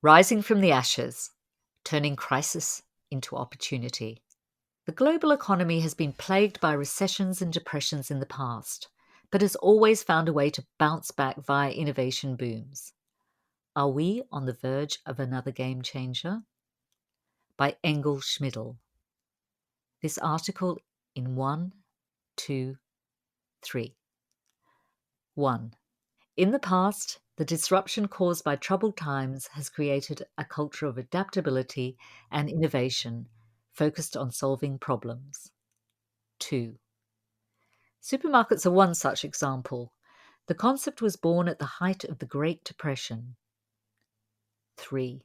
Rising from the ashes, turning crisis into opportunity. The global economy has been plagued by recessions and depressions in the past, but has always found a way to bounce back via innovation booms. Are we on the verge of another game changer? By Engel Schmidl. This article in 1, 2, 3. 1. In the past, the disruption caused by troubled times has created a culture of adaptability and innovation focused on solving problems. 2. Supermarkets are one such example. The concept was born at the height of the Great Depression. 3.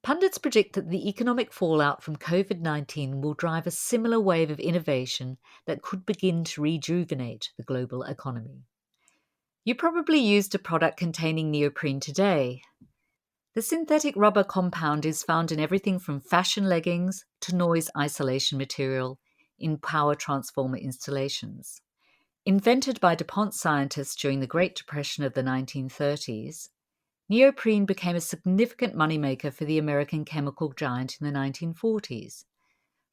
Pundits predict that the economic fallout from COVID-19 will drive a similar wave of innovation that could begin to rejuvenate the global economy. You probably used a product containing neoprene today. The synthetic rubber compound is found in everything from fashion leggings to noise isolation material in power transformer installations. Invented by DuPont scientists during the Great Depression of the 1930s, neoprene became a significant moneymaker for the American chemical giant in the 1940s,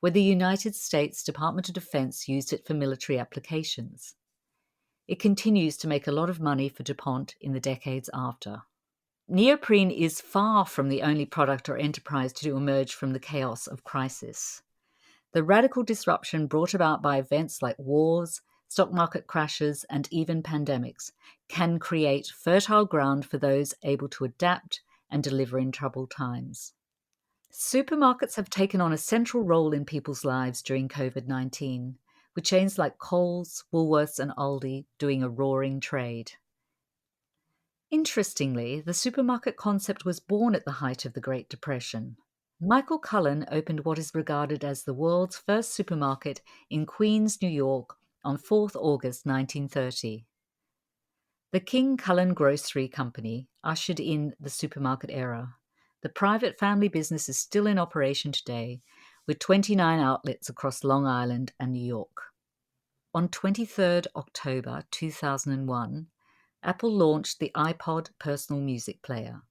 where the United States Department of Defense used it for military applications. It continues to make a lot of money for DuPont in the decades after. Neoprene is far from the only product or enterprise to emerge from the chaos of crisis. The radical disruption brought about by events like wars, stock market crashes, and even pandemics can create fertile ground for those able to adapt and deliver in troubled times. Supermarkets have taken on a central role in people's lives during COVID-19, with chains like Coles, Woolworths, and Aldi doing a roaring trade. Interestingly, the supermarket concept was born at the height of the Great Depression. Michael Cullen opened what is regarded as the world's first supermarket in Queens, New York, on 4th August 1930. The King Cullen Grocery Company ushered in the supermarket era. The private family business is still in operation today, with 29 outlets across Long Island and New York. On 23rd October 2001, Apple launched the iPod personal music player.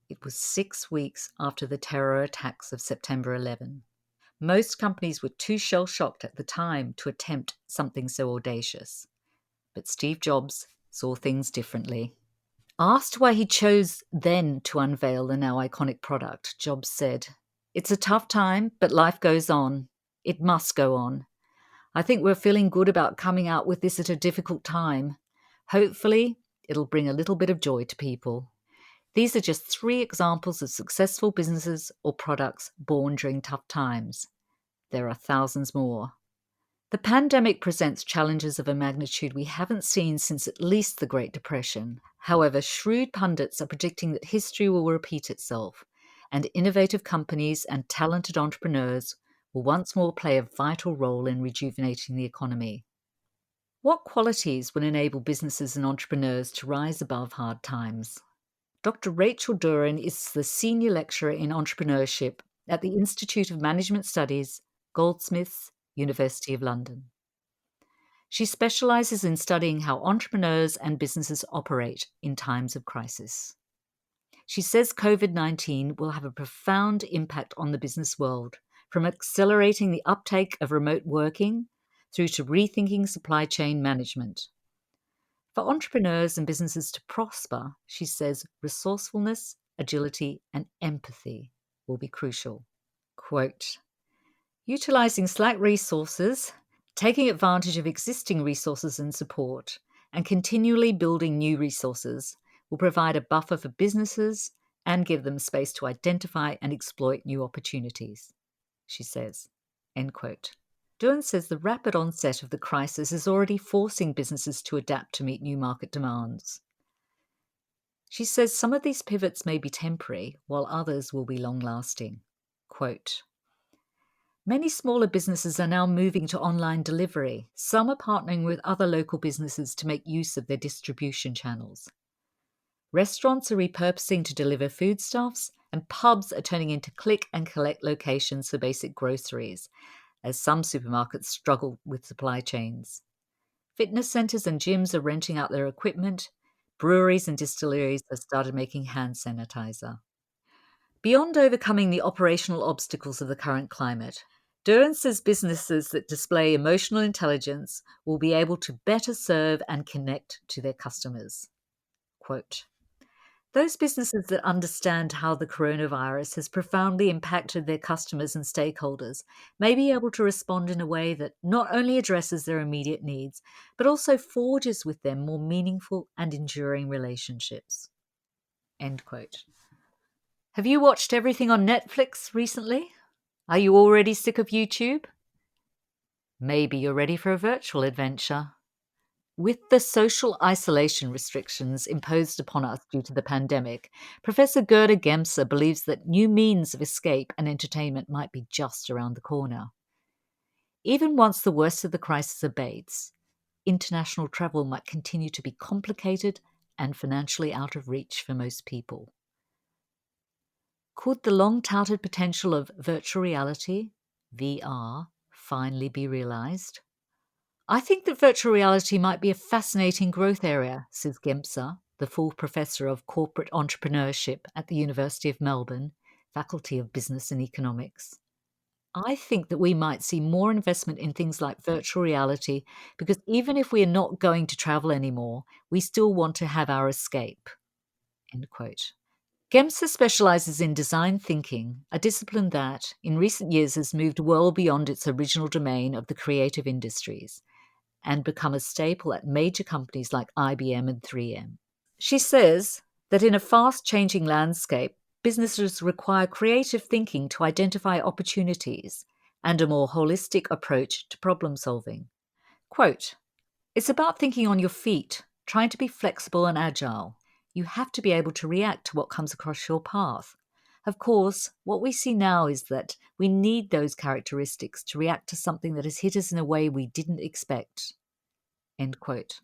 It was 6 weeks after the terror attacks of September 11. Most companies were too shell-shocked at the time to attempt something so audacious. But Steve Jobs saw things differently. Asked why he chose then to unveil the now iconic product, Jobs said, "It's a tough time, but life goes on. It must go on. I think we're feeling good about coming out with this at a difficult time. Hopefully, it'll bring a little bit of joy to people." These are just 3 examples of successful businesses or products born during tough times. There are thousands more. The pandemic presents challenges of a magnitude we haven't seen since at least the Great Depression. However, shrewd pundits are predicting that history will repeat itself, and innovative companies and talented entrepreneurs will once more play a vital role in rejuvenating the economy. What qualities will enable businesses and entrepreneurs to rise above hard times? Dr. Rachel Duran is the Senior Lecturer in Entrepreneurship at the Institute of Management Studies, Goldsmiths, University of London. She specialises in studying how entrepreneurs and businesses operate in times of crisis. She says COVID-19 will have a profound impact on the business world, from accelerating the uptake of remote working through to rethinking supply chain management. For entrepreneurs and businesses to prosper, she says resourcefulness, agility, and empathy will be crucial. Quote, "Utilizing Slack resources, taking advantage of existing resources and support, and continually building new resources will provide a buffer for businesses and give them space to identify and exploit new opportunities," she says. End quote. Duran says the rapid onset of the crisis is already forcing businesses to adapt to meet new market demands. She says some of these pivots may be temporary, while others will be long-lasting. Quote, "Many smaller businesses are now moving to online delivery. Some are partnering with other local businesses to make use of their distribution channels. Restaurants are repurposing to deliver foodstuffs, and pubs are turning into click-and-collect locations for basic groceries, as some supermarkets struggle with supply chains. Fitness centres and gyms are renting out their equipment. breweries and distilleries have started making hand sanitizer. Beyond overcoming the operational obstacles of the current climate, Duran says businesses that display emotional intelligence will be able to better serve and connect to their customers. Quote, those businesses that understand how the coronavirus has profoundly impacted their customers and stakeholders may be able to respond in a way that not only addresses their immediate needs, but also forges with them more meaningful and enduring relationships. End quote. Have you watched everything on Netflix recently? Are you already sick of YouTube? Maybe you're ready for a virtual adventure. With the social isolation restrictions imposed upon us due to the pandemic, Professor Gerda Gemser believes that new means of escape and entertainment might be just around the corner. Even once the worst of the crisis abates, international travel might continue to be complicated and financially out of reach for most people. Could the long-touted potential of virtual reality, VR, finally be realized? I think that virtual reality might be a fascinating growth area, says Gemser, the full professor of corporate entrepreneurship at the University of Melbourne, Faculty of Business and Economics. I think that we might see more investment in things like virtual reality because even if we are not going to travel anymore, we still want to have our escape. End quote. Gemser specializes in design thinking, a discipline that, in recent years, has moved well beyond its original domain of the creative industries and become a staple at major companies like IBM and 3M. She says that in a fast-changing landscape, businesses require creative thinking to identify opportunities and a more holistic approach to problem solving. Quote, it's about thinking on your feet, trying to be flexible and agile. You have to be able to react to what comes across your path. Of course, what we see now is that we need those characteristics to react to something that has hit us in a way we didn't expect. End quote.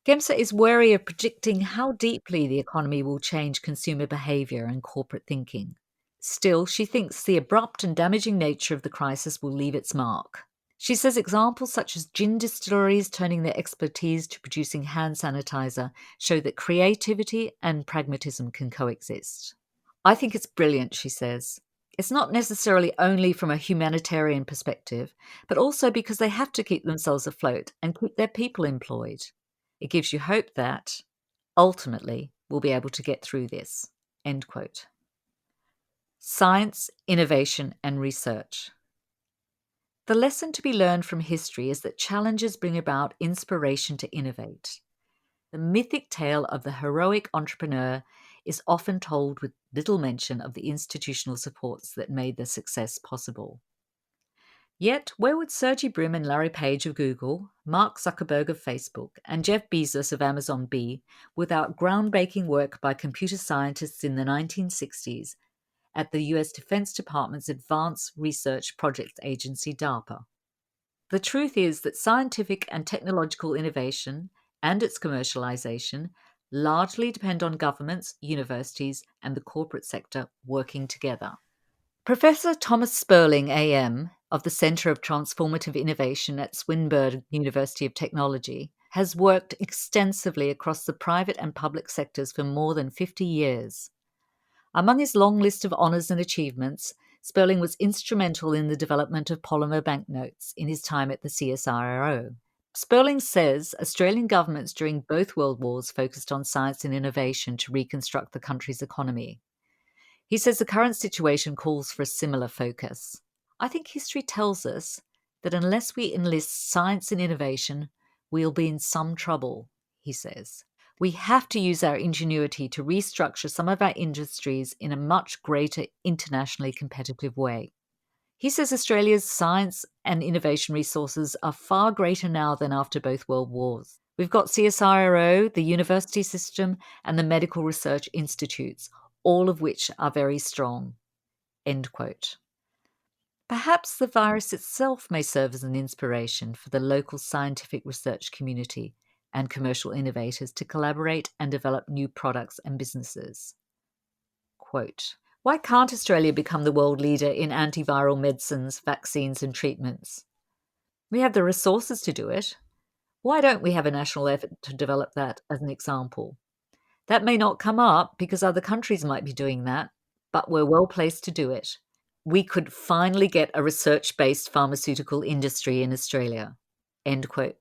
Gemser is wary of predicting how deeply the economy will change consumer behaviour and corporate thinking. Still, she thinks the abrupt and damaging nature of the crisis will leave its mark. She says examples such as gin distilleries turning their expertise to producing hand sanitizer show that creativity and pragmatism can coexist. I think it's brilliant, she says. It's not necessarily only from a humanitarian perspective, but also because they have to keep themselves afloat and keep their people employed. It gives you hope that, ultimately, we'll be able to get through this. End quote. Science, innovation, and research. The lesson to be learned from history is that challenges bring about inspiration to innovate. The mythic tale of the heroic entrepreneur is often told with little mention of the institutional supports that made their success possible. Yet, where would Sergey Brin and Larry Page of Google, Mark Zuckerberg of Facebook, and Jeff Bezos of Amazon be without groundbreaking work by computer scientists in the 1960s at the US Defense Department's Advanced Research Projects Agency, DARPA? The truth is that scientific and technological innovation and its commercialization largely depend on governments, universities, and the corporate sector working together. Professor Thomas Sperling, AM, of the Center of Transformative Innovation at Swinburne University of Technology, has worked extensively across the private and public sectors for more than 50 years. Among his long list of honours and achievements, Sperling was instrumental in the development of polymer banknotes in his time at the CSIRO. Sperling says Australian governments during both World Wars focused on science and innovation to reconstruct the country's economy. He says the current situation calls for a similar focus. I think history tells us that unless we enlist science and innovation, we'll be in some trouble, he says. We have to use our ingenuity to restructure some of our industries in a much greater internationally competitive way. He says Australia's science and innovation resources are far greater now than after both World Wars. We've got CSIRO, the university system, and the medical research institutes, all of which are very strong. End quote. Perhaps the virus itself may serve as an inspiration for the local scientific research community and commercial innovators to collaborate and develop new products and businesses. Quote, why can't Australia become the world leader in antiviral medicines, vaccines and treatments? We have the resources to do it. Why don't we have a national effort to develop that as an example? That may not come up because other countries might be doing that, but we're well placed to do it. We could finally get a research based pharmaceutical industry in Australia. End quote.